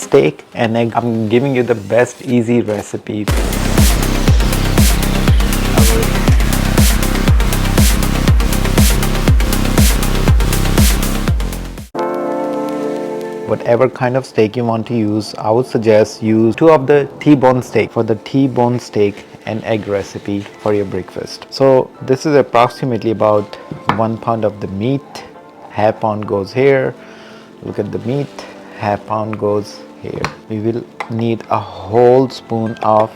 steak and egg. I'm giving you the best easy recipe. Whatever kind of steak you want to use, I would suggest use 2 of the T-bone steak for the T-bone steak and egg recipe for your breakfast. So this is approximately about 1 pound of the meat. Half pound goes here. Look at the meat. Half pound goes here. We will need a whole spoon of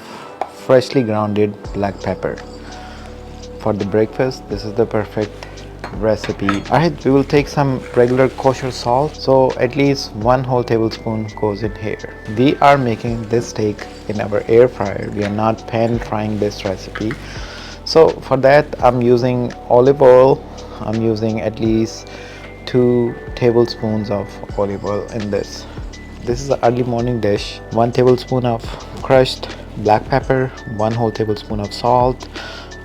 freshly grounded black pepper. For the breakfast, this is the perfect recipe. Alright, we will take some regular kosher salt, so at least 1 whole tablespoon goes in here. We are making this steak in our air fryer. We are not pan frying this recipe. So for that, I'm using olive oil. I'm using at least 2 tablespoons of olive oil in this. This is an early morning dish. 1 tablespoon of crushed black pepper, 1 whole tablespoon of salt,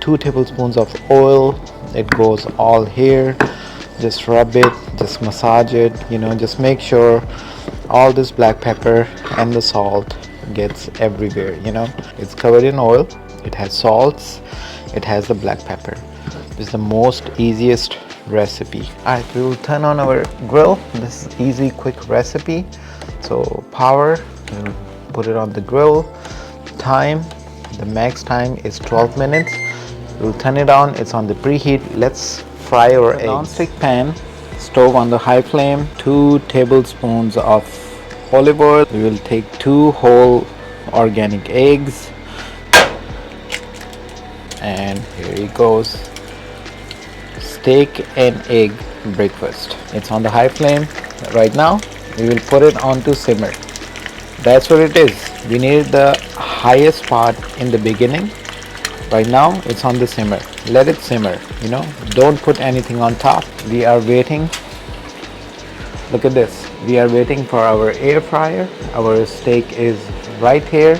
2 tablespoons of oil. It goes all here. Just rub it, just massage it, just make sure all this black pepper and the salt gets everywhere. It's covered in oil, it has salts, it has the black pepper. This is the most easiest recipe. Alright, we will turn on our grill. This is easy, quick recipe. So power, we'll put it on the grill. Time, the max time is 12 minutes. We'll turn it on. It's on the preheat. Let's fry our eggs. Non-stick pan, stove on the high flame. 2 tablespoons of olive oil. We will take 2 whole organic eggs, and here it goes. Steak and egg breakfast. It's on the high flame right now. We will put it on to simmer. That's what it is. We need the highest part in the beginning. Right now it's on the simmer. Let it simmer, don't put anything on top. We are waiting. Look at this. We are waiting for our air fryer. Our steak is right here.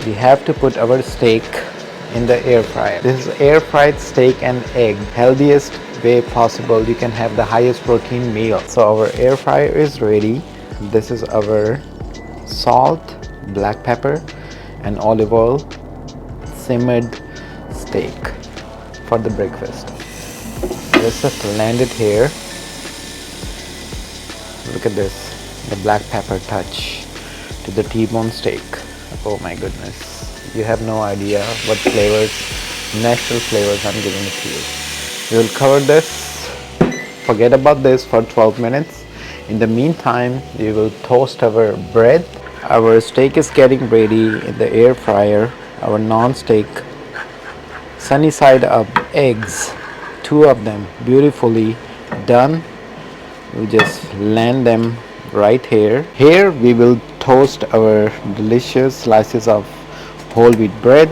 We have to put our steak in the air fryer. This is air fried steak and egg, healthiest way possible. You can have the highest protein meal. So our air fryer is ready. This is our salt, black pepper and olive oil simmered steak for the breakfast. Let's just land it here. Look at this, the black pepper touch to the T-bone steak. Oh my goodness, you have no idea what flavors, natural flavors I'm giving it to you. We will cover this, forget about this for 12 minutes. In the meantime, we will toast our bread. Our steak is getting ready in the air fryer. Our non-stick sunny side up eggs, 2 of them beautifully done. We just land them right here. Here we will toast our delicious slices of whole wheat bread.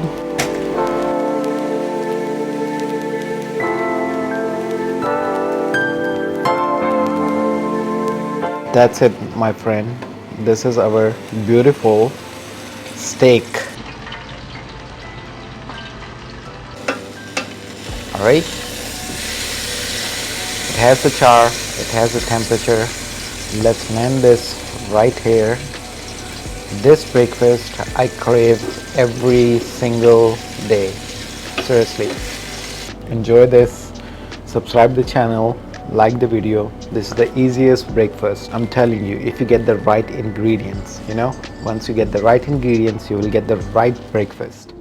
That's it, my friend. This is our beautiful steak. Alright, it has the char, it has the temperature. Let's land this right here. This breakfast I crave every single day. Seriously. Enjoy this, subscribe the channel, like the video. This is the easiest breakfast. I'm telling you, if you get the right ingredients, once you get the right ingredients, you will get the right breakfast.